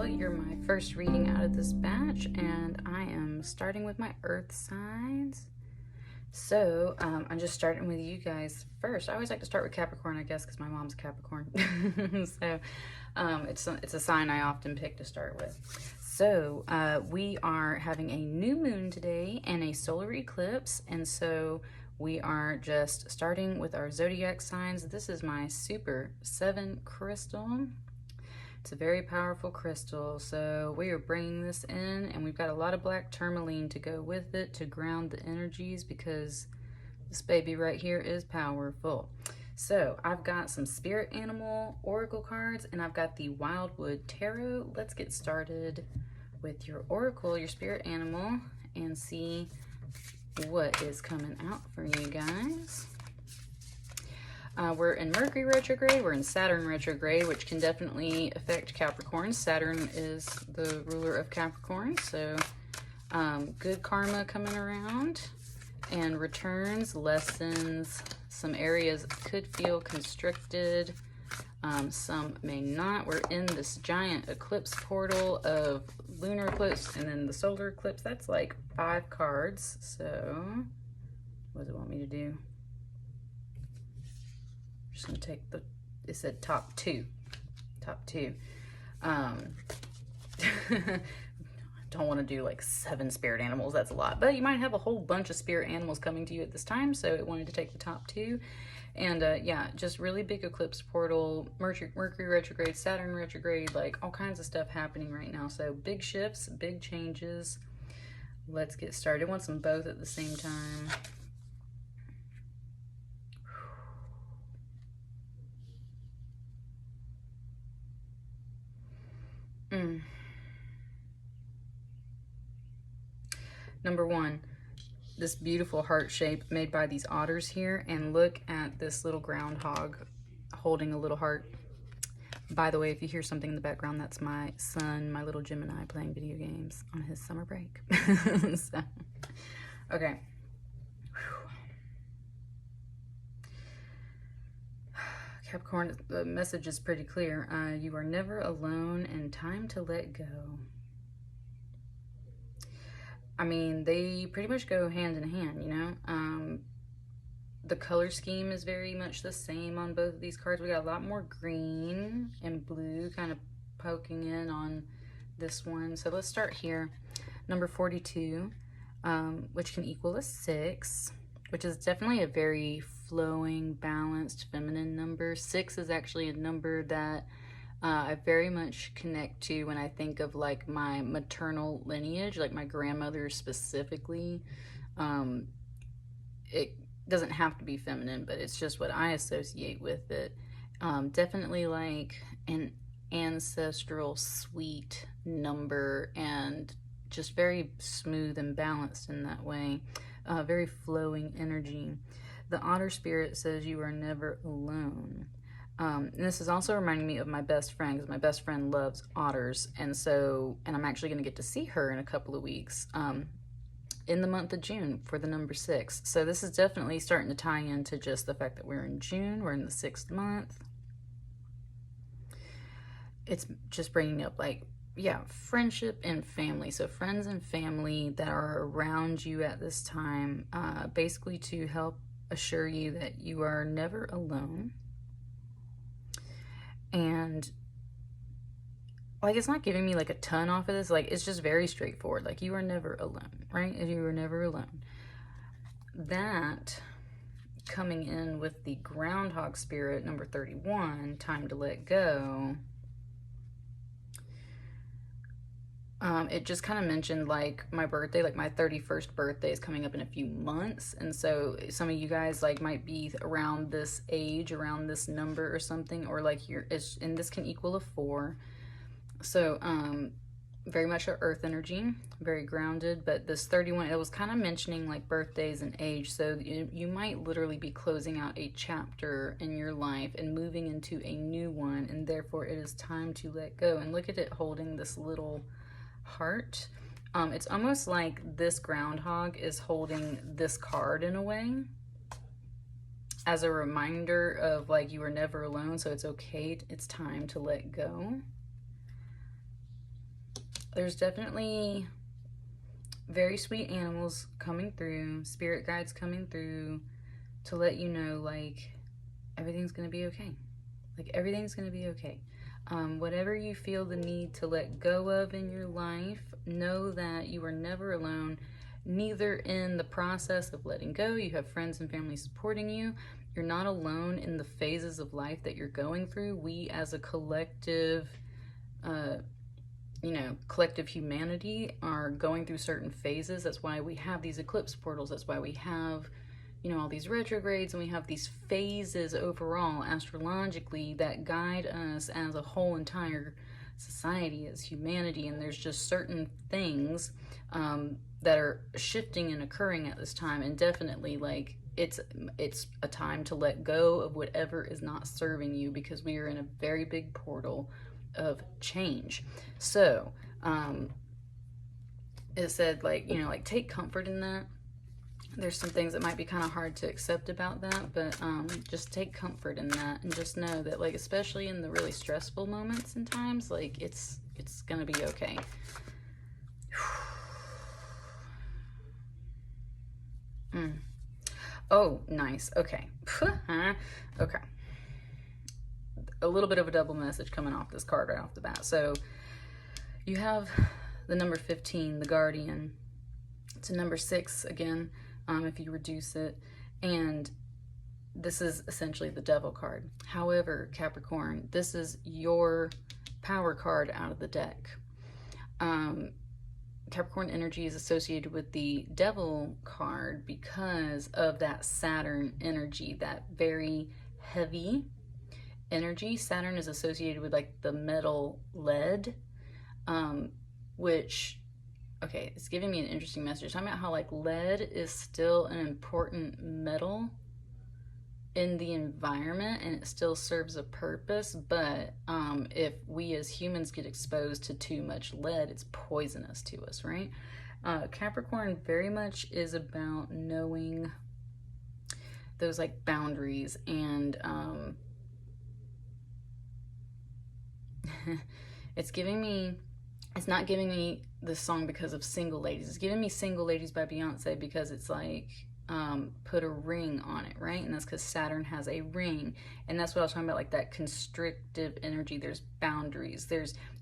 you're my first reading out of this batch, and I am starting with my earth signs. So I'm just starting with you guys first. I always like to start with Capricorn, I guess, because my mom's Capricorn. So it's a sign I often pick to start with. So we are having a new moon today and a solar eclipse, and so we are just starting with our zodiac signs. This is my Super 7 crystal. It's a very powerful crystal, so we are bringing this in, and we've got a lot of black tourmaline to go with it to ground the energies, because this baby right here is powerful. So I've got some spirit animal oracle cards, and I've got the Wildwood tarot. Let's get started with your oracle, your spirit animal, and see what is coming out for you guys. We're in Mercury retrograde, we're in Saturn retrograde, which can definitely affect Capricorn. Saturn is the ruler of Capricorn, so good karma coming around, and returns, lessons. Some areas could feel constricted, some may not. We're in this giant eclipse portal of lunar eclipse and then the solar eclipse. That's like 5 cards, so what does it want me to do? Just gonna take it said top two. Don't want to do like 7 spirit animals, that's a lot, but you might have a whole bunch of spirit animals coming to you at this time, so it wanted to take the top 2. And yeah, just really big eclipse portal, Mercury retrograde, Saturn retrograde, like all kinds of stuff happening right now. So big shifts, big changes. Let's get started. I want them both at the same time. Number 1, this beautiful heart shape made by these otters here, and look at this little groundhog holding a little heart. By the way, if you hear something in the background, that's my son, my little Gemini, playing video games on his summer break. So, okay. Capricorn, the message is pretty clear. You are never alone, and time to let go. I mean, they pretty much go hand in hand, you know? The color scheme is very much the same on both of these cards. We got a lot more green and blue kind of poking in on this one. So let's start here. Number 42, which can equal a 6, which is definitely a very flowing, balanced, feminine number. 6 is actually a number that I very much connect to when I think of like my maternal lineage, like my grandmother specifically. It doesn't have to be feminine, but it's just what I associate with it. Definitely like an ancestral, sweet number, and just very smooth and balanced in that way. Very flowing energy. The otter spirit says you are never alone. And this is also reminding me of my best friend, because my best friend loves otters, and I'm actually going to get to see her in a couple of weeks, in the month of June for the number 6. So this is definitely starting to tie into just the fact that we're in June, we're in the 6th month. It's just bringing up like, yeah, friendship and family. So friends and family that are around you at this time, basically to help assure you that you are never alone. And like, it's not giving me like a ton off of this. Like, it's just very straightforward. Like, you are never alone, right? You are never alone. That coming in with the groundhog spirit, number 31, time to let go. It just kind of mentioned like my birthday, like my 31st birthday is coming up in a few months, and so some of you guys like might be around this age, around this number or something, or like and this can equal a 4. So very much a earth energy, very grounded. But this 31, it was kind of mentioning like birthdays and age, so you might literally be closing out a chapter in your life and moving into a new one, and therefore it is time to let go. And look at it holding this little heart. It's almost like this groundhog is holding this card in a way as a reminder of like, you are never alone, so it's okay, it's time to let go. there's definitely very sweet animals coming through, spirit guides coming through to let you know, like, everything's gonna be okay. Like, everything's gonna be okay. Whatever you feel the need to let go of in your life, know that you are never alone, neither in the process of letting go. You have friends and family supporting you. You're not alone in the phases of life that you're going through. We as a collective, collective humanity are going through certain phases. That's why we have these eclipse portals. That's why we have, all these retrogrades, and we have these phases overall astrologically that guide us as a whole entire society, as humanity. And there's just certain things that are shifting and occurring at this time, and definitely, like, it's a time to let go of whatever is not serving you, because we are in a very big portal of change. So it said, like, take comfort in that. There's some things that might be kind of hard to accept about that, but just take comfort in that, and just know that, like, especially in the really stressful moments and times, like, it's gonna be okay. Oh, nice. Okay. Okay. A little bit of a double message coming off this card right off the bat. So you have the number 15, the Guardian. It's a number 6 again, if you reduce it. And this is essentially the Devil card. However, Capricorn, this is your power card out of the deck. Capricorn energy is associated with the Devil card because of that Saturn energy, that very heavy energy. Saturn is associated with, like, the metal lead, which, okay, it's giving me an interesting message. Talking about how, like, lead is still an important metal in the environment, and it still serves a purpose, but if we as humans get exposed to too much lead, it's poisonous to us, right? Capricorn very much is about knowing those, like, boundaries, and it's not giving me this song because of Single Ladies. It's giving me Single Ladies by Beyonce because it's like, put a ring on it, right? And that's because Saturn has a ring, and that's what I was talking about, like that constrictive energy. There's boundaries.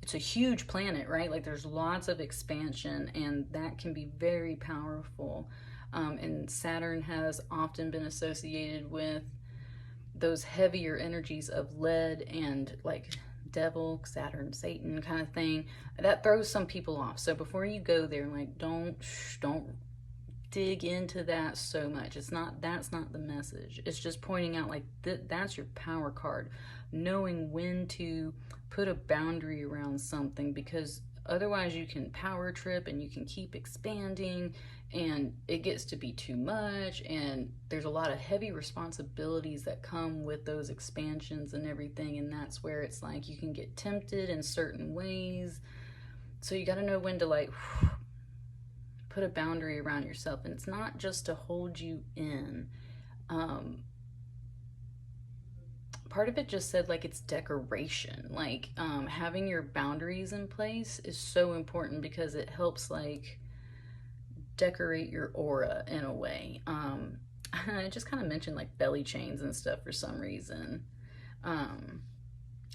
It's a huge planet, right? Like, there's lots of expansion, and that can be very powerful. And Saturn has often been associated with those heavier energies of lead and, like, devil, Saturn, Satan kind of thing. That throws some people off. So before you go there, like, don't dig into that so much. That's not the message. It's just pointing out, like, that's your power card, knowing when to put a boundary around something, because otherwise you can power trip and you can keep expanding, and it gets to be too much, and there's a lot of heavy responsibilities that come with those expansions and everything, and that's where it's like you can get tempted in certain ways. So you got to know when to, like, put a boundary around yourself. And it's not just to hold you in. Part of it just said, like, it's decoration. Like, having your boundaries in place is so important because it helps, like, decorate your aura in a way. I just kind of mentioned, like, belly chains and stuff for some reason,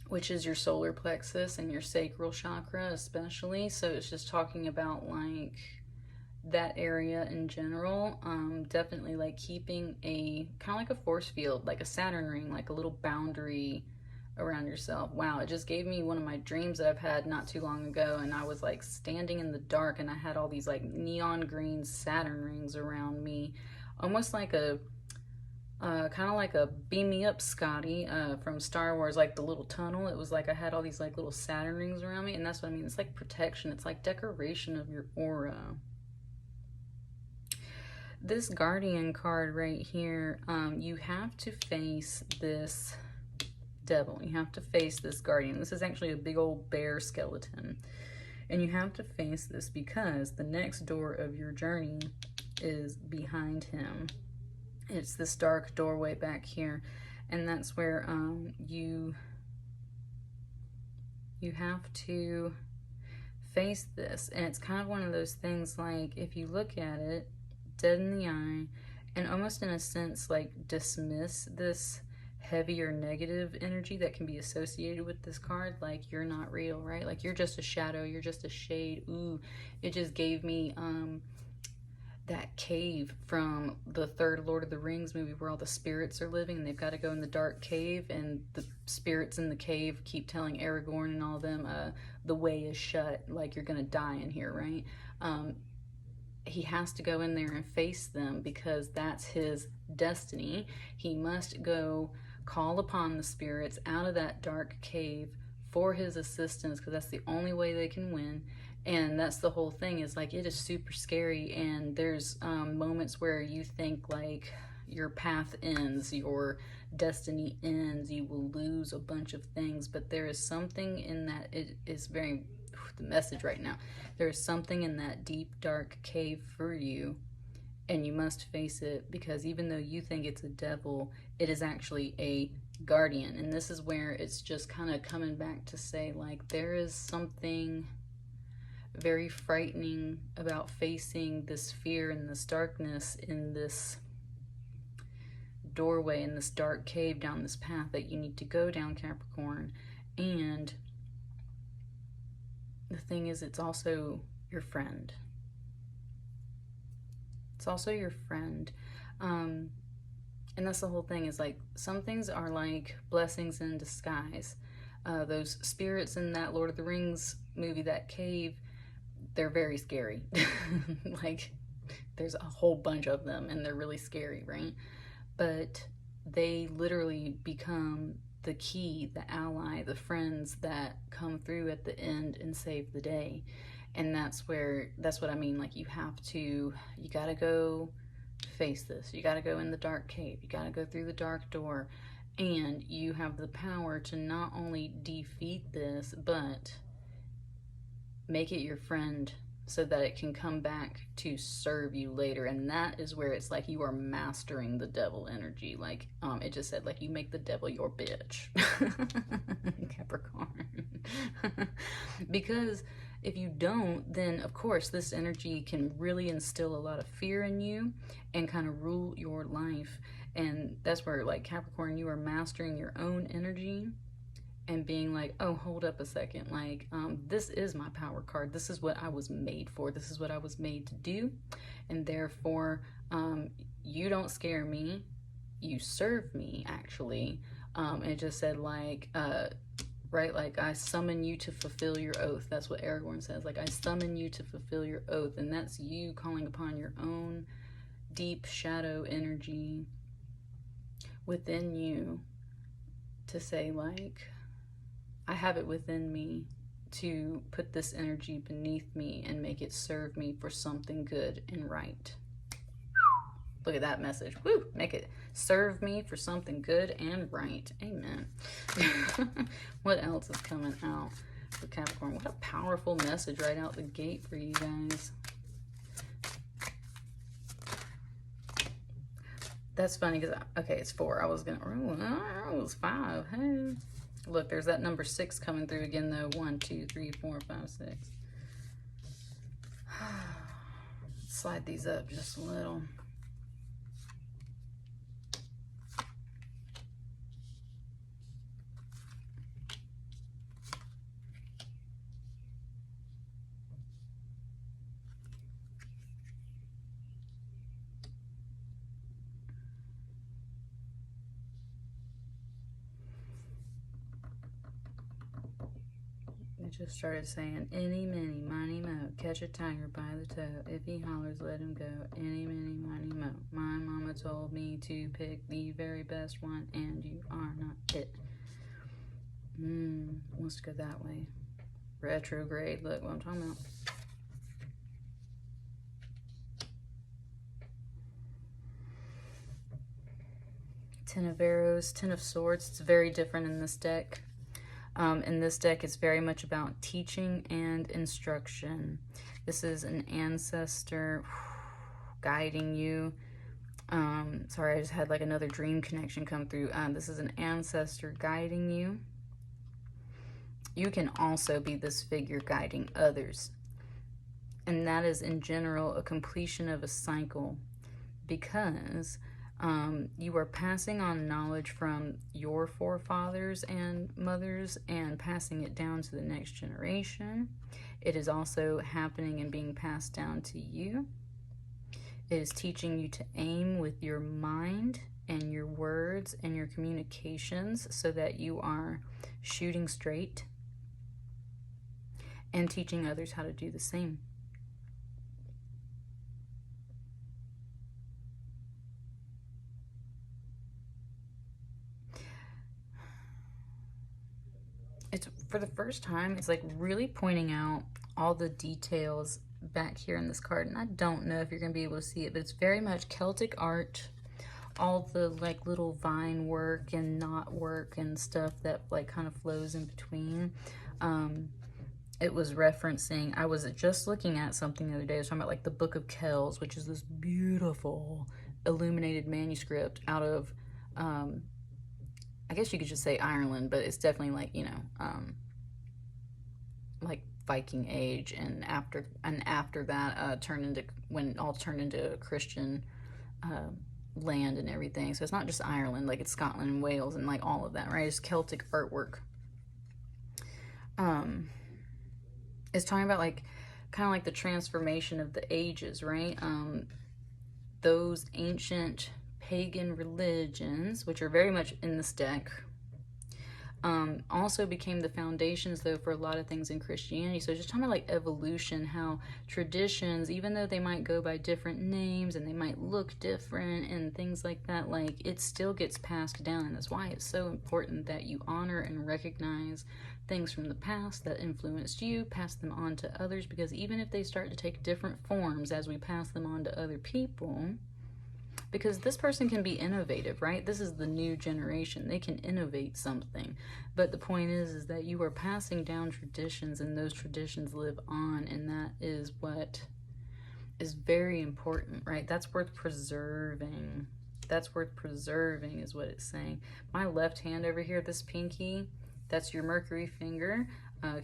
which is your solar plexus and your sacral chakra especially. So it's just talking about, like, that area in general. Definitely, like, keeping a kind of like a force field, like a Saturn ring, like a little boundary around yourself. Wow, it just gave me one of my dreams that I've had not too long ago, and I was, like, standing in the dark, and I had all these, like, neon green Saturn rings around me, almost like a kind of like a Beam Me Up Scotty from Star Wars, like the little tunnel. It was like I had all these, like, little Saturn rings around me, and that's what I mean. It's like protection. It's like decoration of your aura. This Guardian card right here, you have to face this devil. You have to face this Guardian. This is actually a big old bear skeleton. And you have to face this because the next door of your journey is behind him. It's this dark doorway back here. And that's where you have to face this. And it's kind of one of those things, like, if you look at it dead in the eye and almost in a sense like dismiss this heavy or negative energy that can be associated with this card, like, you're not real, right? Like, you're just a shadow, you're just a shade. Ooh, it just gave me that cave from the third Lord of the Rings movie where all the spirits are living and they've got to go in the dark cave, and the spirits in the cave keep telling Aragorn and all of them, the way is shut, like, you're gonna die in here, right? He has to go in there and face them because that's his destiny. He must go call upon the spirits out of that dark cave for his assistance, because that's the only way they can win. And that's the whole thing, is like, it is super scary, and there's moments where you think like your path ends, your destiny ends, you will lose a bunch of things, but there is something in that. It is very, the message right now, there is something in that deep dark cave for you, and you must face it, because even though you think it's a devil, it is actually a guardian. And this is where it's just kind of coming back to say, like, there is something very frightening about facing this fear and this darkness in this doorway, in this dark cave, down this path that you need to go down, Capricorn. And the thing is, it's also your friend. It's also your friend. And that's the whole thing, is like, some things are like blessings in disguise. Those spirits in that Lord of the Rings movie, that cave, they're very scary. Like, there's a whole bunch of them and they're really scary, right? But they literally become the key, the ally, the friends that come through at the end and save the day. And that's what I mean. Like, you gotta go face this. You gotta go in the dark cave. You gotta go through the dark door. And you have the power to not only defeat this, but make it your friend so that it can come back to serve you later. And that is where it's like you are mastering the devil energy. Like, it just said, like, you make the devil your bitch. Capricorn. Because if you don't, then of course this energy can really instill a lot of fear in you and kind of rule your life. And that's where, like, Capricorn, you are mastering your own energy and being like, oh, hold up a second, like, this is my power card. This is what I was made for. This is what I was made to do. And therefore, you don't scare me. You serve me, actually. It just said, like, right, like, I summon you to fulfill your oath. That's what Aragorn says. Like, I summon you to fulfill your oath. And that's you calling upon your own deep shadow energy within you to say, like, I have it within me to put this energy beneath me and make it serve me for something good and right. Look at that message. Woo! Make it serve me for something good and right. Amen. What else is coming out for Capricorn? What a powerful message right out the gate for you guys. That's funny because, okay, it's 4. I was going to, it was 5. Hey. Look, there's that number 6 coming through again, though. 1, 2, 3, 4, 5, 6. Slide these up just a little. Just started saying, any, miny, miny, mo, catch a tiger by the toe. If he hollers, let him go. Any, miny, miny, mo. My mama told me to pick the very best one, and you are not it. Wants to go that way. Retrograde, look what I'm talking about. Ten of Arrows, Ten of Swords. It's very different in this deck. In this deck, it's very much about teaching and instruction. This is an ancestor guiding you. Sorry, I just had like another dream connection come through. This is an ancestor guiding you. you can also be this figure guiding others. And that is in general a completion of a cycle, because you are passing on knowledge from your forefathers and mothers and passing it down to the next generation. It is also happening and being passed down to you. It is teaching you to aim with your mind and your words and your communications so that you are shooting straight, and teaching others how to do the same. It's, for the first time, it's like really pointing out all the details back here in this card. And I don't know if you're going to be able to see it, but it's very much Celtic art. All the like little vine work and knot work and stuff that like kind of flows in between. It was referencing, I was just looking at something the other day. I was talking about like the Book of Kells, which is this beautiful illuminated manuscript out of, I guess you could just say Ireland, but it's definitely like, you know, like Viking age, and after that turned into, when all turned into Christian land and everything. So it's not just Ireland, like it's Scotland and Wales and like all of that, right? It's Celtic artwork. It's talking about like kind of like the transformation of the ages, right? Those ancient pagan religions, which are very much in this deck, also became the foundations though for a lot of things in Christianity. So it's just talking about like evolution, how traditions, even though they might go by different names and they might look different and things like that, like it still gets passed down. And that's why it's so important that you honor and recognize things from the past that influenced you, pass them on to others, because even if they start to take different forms as we pass them on to other people, because this person can be innovative, right? This is the new generation. They can innovate something. But the point is that you are passing down traditions, and those traditions live on, and that is what is very important, right? That's worth preserving. That's worth preserving is what it's saying. My left hand over here, this pinky, that's your Mercury finger.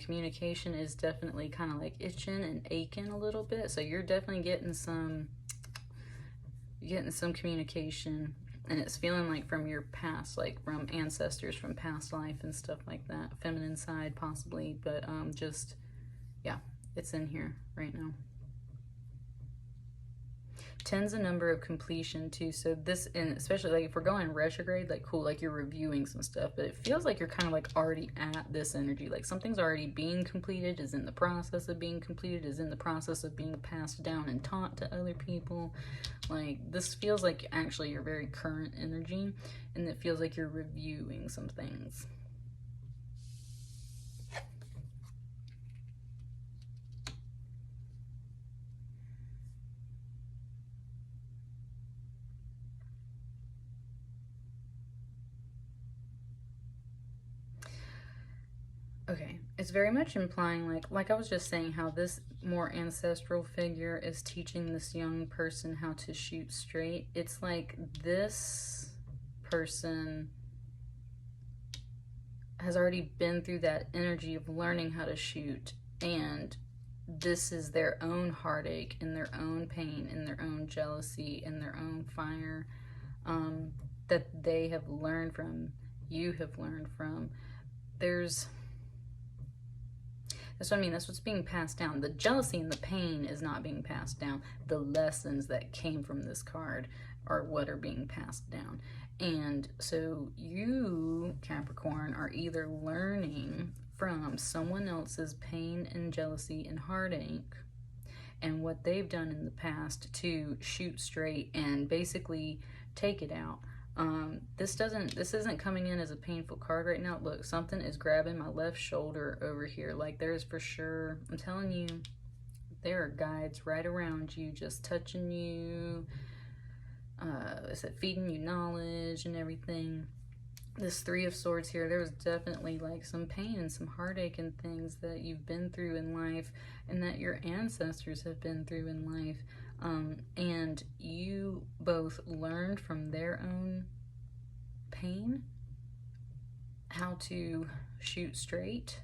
Communication is definitely kind of like itching and aching a little bit. So you're definitely getting some communication, and it's feeling like from your past, like from ancestors, from past life and stuff like that, feminine side possibly, but just, yeah, it's in here right now. 10's a number of completion too, so this, and especially like if we're going retrograde, like cool, like you're reviewing some stuff, but it feels like you're kind of like already at this energy, like something's already being completed, is in the process of being completed, is in the process of being passed down and taught to other people. Like this feels like actually your very current energy, and it feels like you're reviewing some things. Okay, it's very much implying like I was just saying, how this more ancestral figure is teaching this young person how to shoot straight. It's like this person has already been through that energy of learning how to shoot, and this is their own heartache and their own pain and their own jealousy and their own fire that they have learned from, you have learned from. That's what I mean. That's what's being passed down. The jealousy and the pain is not being passed down. The lessons that came from this card are what are being passed down. And so you, Capricorn, are either learning from someone else's pain and jealousy and heartache and what they've done in the past to shoot straight and basically take it out. This isn't coming in as a painful card right now. Look, something is grabbing my left shoulder over here. Like there's for sure, I'm telling you, there are guides right around you, just touching you, feeding you knowledge and everything. This Three of Swords here, there was definitely like some pain and some heartache and things that you've been through in life and that your ancestors have been through in life. And you both learned from their own pain how to shoot straight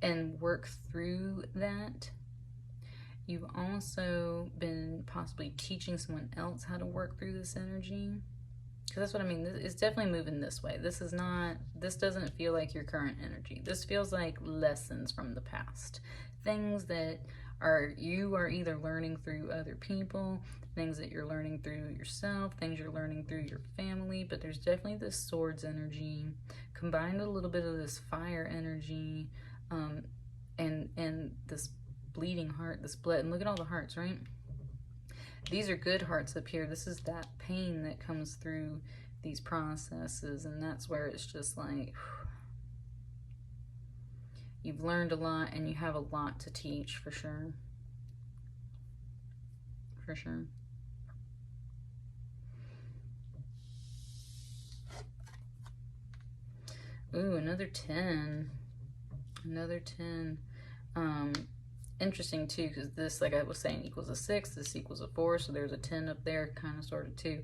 and work through that. You've also been possibly teaching someone else how to work through this energy. Because that's what I mean. It's definitely moving this way. This doesn't feel like your current energy. This feels like lessons from the past. Things that you are either learning through other people, things that you're learning through yourself, things you're learning through your family, but there's definitely this swords energy combined with a little bit of this fire energy, and this bleeding heart, this blood. And look at all the hearts, right? These are good hearts up here. This is that pain that comes through these processes, and that's where it's just like you've learned a lot and you have a lot to teach, for sure. For sure. Ooh, another 10. Another 10. Interesting too, because this, like I was saying, equals a 6, this equals a 4, so there's a 10 up there, kind of, sort of, too.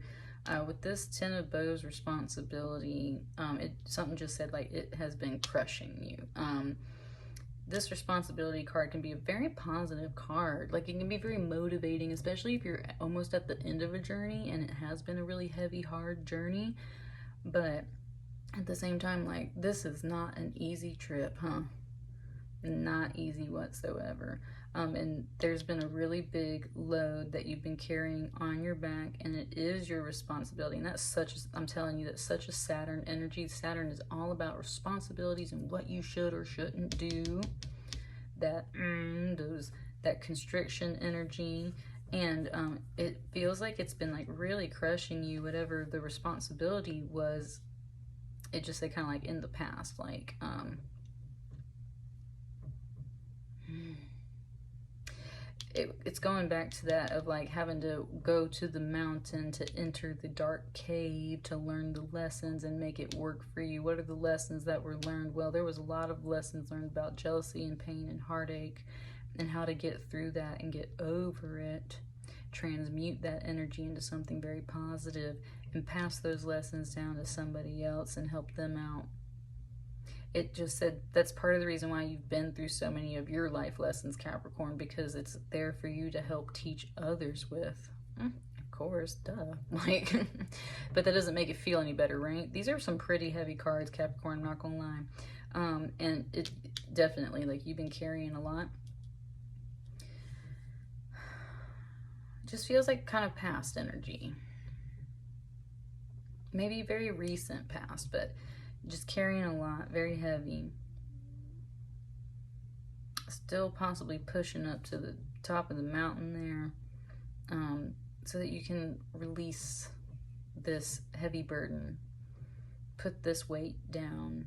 With this 10 of bows responsibility, something just said, like, it has been crushing you. This responsibility card can be a very positive card. Like, it can be very motivating, especially if you're almost at the end of a journey, and it has been a really heavy, hard journey. But at the same time, like, this is not an easy trip, huh? Not easy whatsoever. And there's been a really big load that you've been carrying on your back, and it is your responsibility. And that's I'm telling you, that's such a Saturn energy. Saturn is all about responsibilities and what you should or shouldn't do. That constriction energy. And it feels like it's been like really crushing you, whatever the responsibility was. It just said kind of like in the past, like it's going back to that of like having to go to the mountain to enter the dark cave to learn the lessons and make it work for you. What are the lessons that were learned? Well, there was a lot of lessons learned about jealousy and pain and heartache and how to get through that and get over it, transmute that energy into something very positive, and pass those lessons down to somebody else and help them out. It just said that's part of the reason why you've been through so many of your life lessons, Capricorn, because it's there for you to help teach others with. Of course, duh. Like, but that doesn't make it feel any better, right? These are some pretty heavy cards, Capricorn, I'm not gonna lie. And it definitely, like, you've been carrying a lot. Just feels like kind of past energy. Maybe very recent past, but just carrying a lot, very heavy. Still possibly pushing up to the top of the mountain there, so that you can release this heavy burden, put this weight down.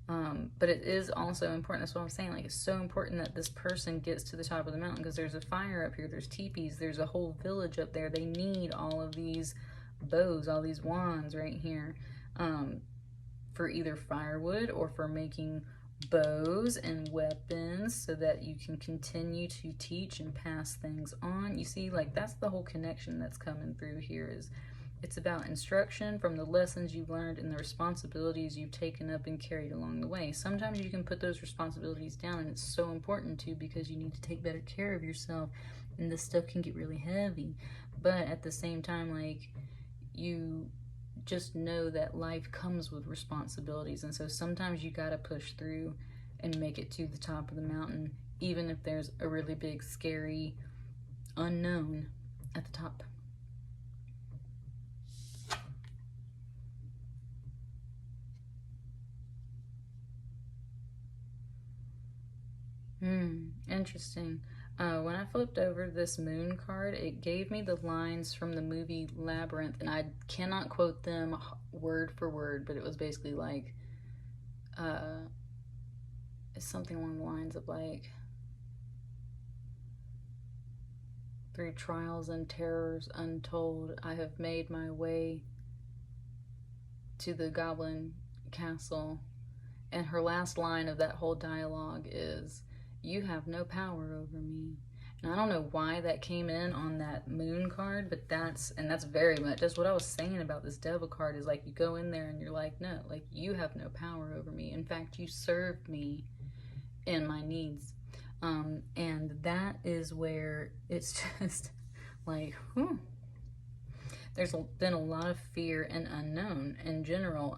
But it is also important, that's what I'm saying, like, it's so important that this person gets to the top of the mountain, because there's a fire up here, there's teepees, there's a whole village up there. They need all of these bows, all these wands right here, for either firewood or for making bows and weapons so that you can continue to teach and pass things on. You see, like, that's the whole connection that's coming through here. Is it's about instruction from the lessons you've learned and the responsibilities you've taken up and carried along the way. Sometimes you can put those responsibilities down, and it's so important to, because you need to take better care of yourself, and this stuff can get really heavy. But at the same time, like, you just know that life comes with responsibilities, and so sometimes you gotta push through and make it to the top of the mountain, even if there's a really big, scary unknown at the top. Interesting. When I flipped over this moon card, it gave me the lines from the movie Labyrinth, and I cannot quote them word for word, but it was basically like, it's something along the lines of like, through trials and terrors untold, I have made my way to the goblin castle. And her last line of that whole dialogue is, "You have no power over me." And I don't know why that came in on that moon card, but that's very much, that's what I was saying about this devil card, is like, you go in there and you're like, no, like, you have no power over me. In fact, you served me and my needs. And that is where it's just like, whew. There's been a lot of fear and unknown in general.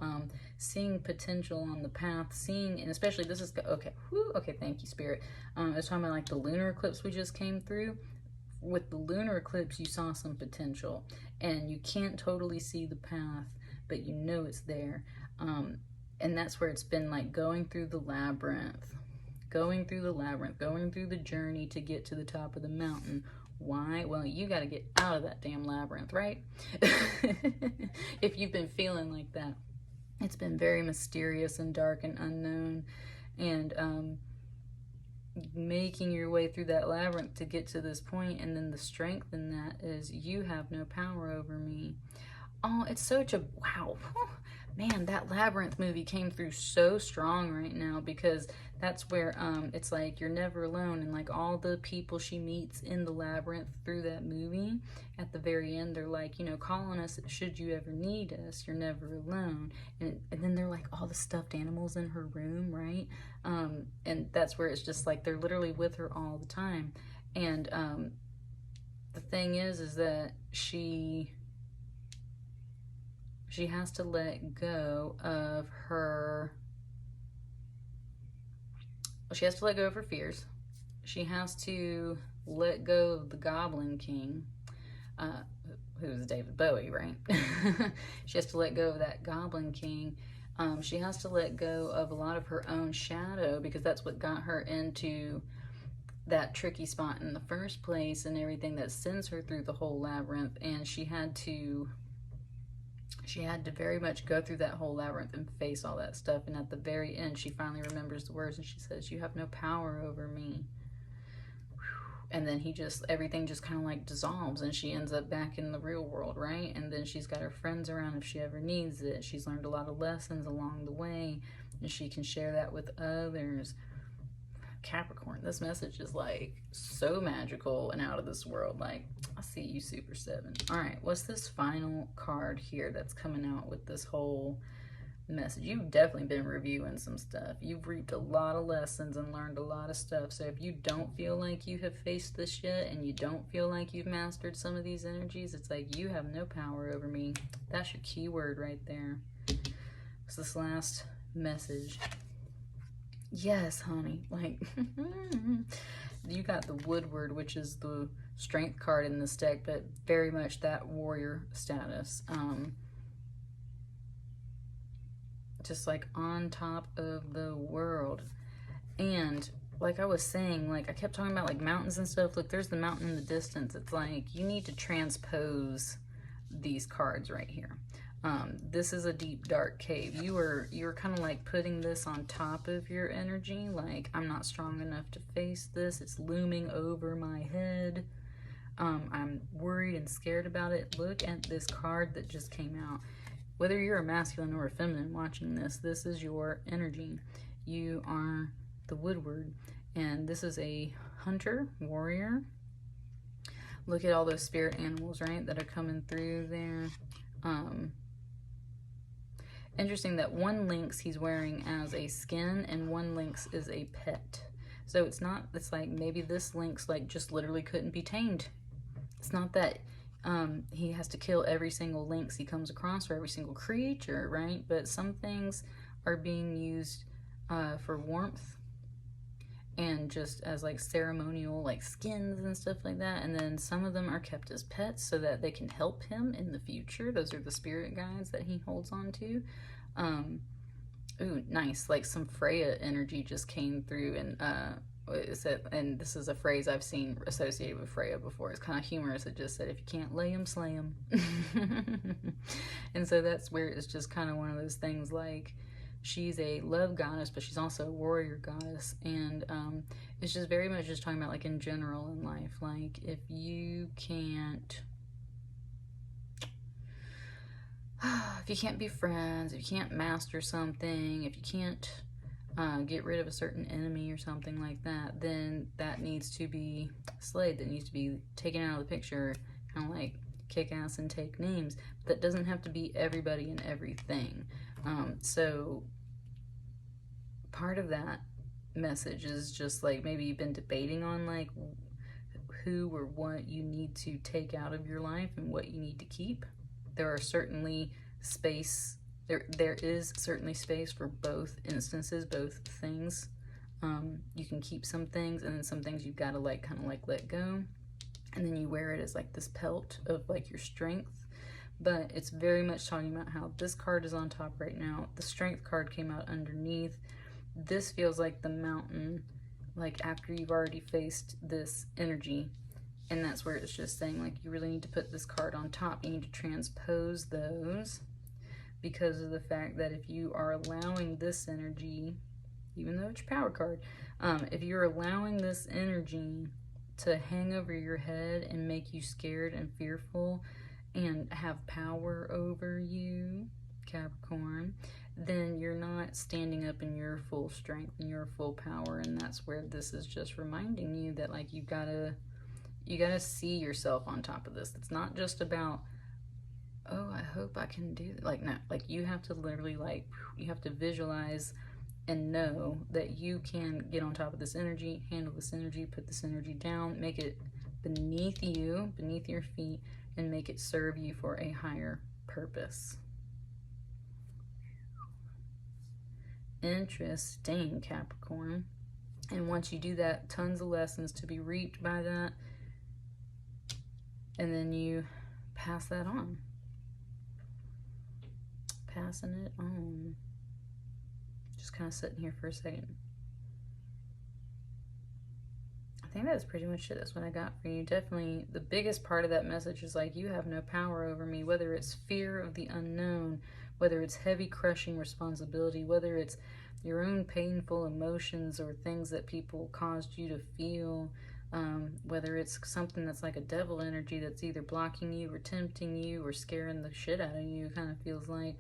Seeing potential on the path, seeing, and especially this is, okay, whew, okay, thank you, Spirit. I was talking about like the lunar eclipse we just came through. With the lunar eclipse, you saw some potential, and you can't totally see the path, but you know it's there. And that's where it's been like going through the labyrinth, going through the journey to get to the top of the mountain. Why? Well, you got to get out of that damn labyrinth, right? If you've been feeling like that, it's been very mysterious and dark and unknown, and making your way through that labyrinth to get to this point. And then the strength in that is, you have no power over me. Oh, it's such a wow. Man, that Labyrinth movie came through so strong right now, because that's where it's like you're never alone, and like all the people she meets in the labyrinth through that movie, at the very end they're like, you know, call on us should you ever need us, you're never alone. And then they're like all the stuffed animals in her room, right? And that's where it's just like they're literally with her all the time. And the thing is that she has to let go of her, she has to let go of her fears. She has to let go of the Goblin King, who's David Bowie, right? She has to let go of that Goblin King. She has to let go of a lot of her own shadow, because that's what got her into that tricky spot in the first place, and everything that sends her through the whole labyrinth. And she had to very much go through that whole labyrinth and face all that stuff. And at the very end, she finally remembers the words, and she says, you have no power over me. And then everything just kind of like dissolves, and she ends up back in the real world, right? And then she's got her friends around if she ever needs it. She's learned a lot of lessons along the way, and she can share that with others. Capricorn, this message is like so magical and out of this world. Like, I see you, Super 7. All right, what's this final card here that's coming out with this whole message? You've definitely been reviewing some stuff. You've reaped a lot of lessons and learned a lot of stuff. So if you don't feel like you have faced this yet, and you don't feel like you've mastered some of these energies, it's like, you have no power over me. That's your keyword right there. What's this last message? Yes, honey. Like, you got the Woodward, which is the strength card in this deck, but very much that warrior status. Just like on top of the world. And like I was saying, like I kept talking about like mountains and stuff. Look, there's the mountain in the distance. It's like you need to transpose these cards right here. This is a deep dark cave. You're kind of like putting this on top of your energy. Like, I'm not strong enough to face this. It's looming over my head. I'm worried and scared about it. Look at this card that just came out. Whether you're a masculine or a feminine watching this, this is your energy. You are the Woodward, and this is a hunter, warrior. Look at all those spirit animals, right, that are coming through there. Interesting that one lynx he's wearing as a skin, and one lynx is a pet. So it's like maybe this lynx like just literally couldn't be tamed. It's not that he has to kill every single lynx he comes across, or every single creature, right? But some things are being used for warmth, and just as like ceremonial, like skins and stuff like that. And then some of them are kept as pets so that they can help him in the future. Those are the spirit guides that he holds on to. Ooh, nice. Like some Freya energy just came through, and and this is a phrase I've seen associated with Freya before. It's kind of humorous. It just said, if you can't lay 'em, slay 'em. And so that's where it's just kind of one of those things, like, she's a love goddess, but she's also a warrior goddess. And it's just very much just talking about, like, in general in life. Like, if you can't be friends, if you can't master something, if you can't get rid of a certain enemy or something like that, then that needs to be slayed. That needs to be taken out of the picture, kind of like kick ass and take names. But that doesn't have to be everybody and everything. So part of that message is just like maybe you've been debating on like who or what you need to take out of your life and what you need to keep. There are certainly space, there is certainly space for both instances, both things. You can keep some things, and then some things you've got to like kind of like let go, and then you wear it as like this pelt of like your strength. But it's very much talking about how this card is on top right now. The strength card came out underneath. This feels like the mountain, like after you've already faced this energy. And that's where it's just saying like you really need to put this card on top. You need to transpose those, because of the fact that if you are allowing this energy, even though it's your power card, if you're allowing this energy to hang over your head and make you scared and fearful and have power over you, Capricorn, then you're not standing up in your full strength and your full power. And that's where this is just reminding you that like you gotta see yourself on top of this. It's not just about, oh, I hope I can do that. Like, no, like you have to literally like, you have to visualize and know that you can get on top of this energy, handle this energy, put this energy down, make it beneath you, beneath your feet, and make it serve you for a higher purpose. Interesting, Capricorn. And once you do that, tons of lessons to be reaped by that, and then you pass that on. Passing it on. Just kind of sitting here for a second. I think that's pretty much it. That's what I got for you. Definitely the biggest part of that message is like, you have no power over me, whether it's fear of the unknown, whether it's heavy crushing responsibility, whether it's your own painful emotions or things that people caused you to feel, whether it's something that's like a devil energy that's either blocking you or tempting you or scaring the shit out of you. It kind of feels like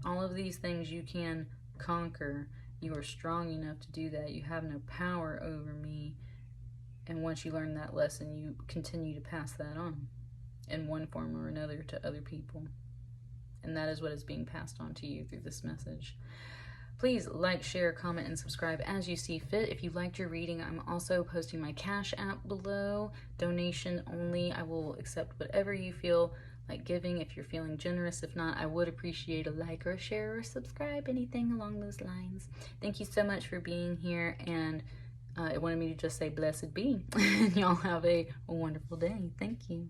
all of these things you can conquer. You are strong enough to do that. You have no power over me. And once you learn that lesson, you continue to pass that on in one form or another to other people. And that is what is being passed on to you through this message. Please like, share, comment, and subscribe as you see fit. If you liked your reading, I'm also posting my Cash App below. Donation only. I will accept whatever you feel like giving if you're feeling generous. If not, I would appreciate a like or a share or subscribe, anything along those lines. Thank you so much for being here, and it wanted me to just say blessed be. Y'all have a wonderful day. Thank you.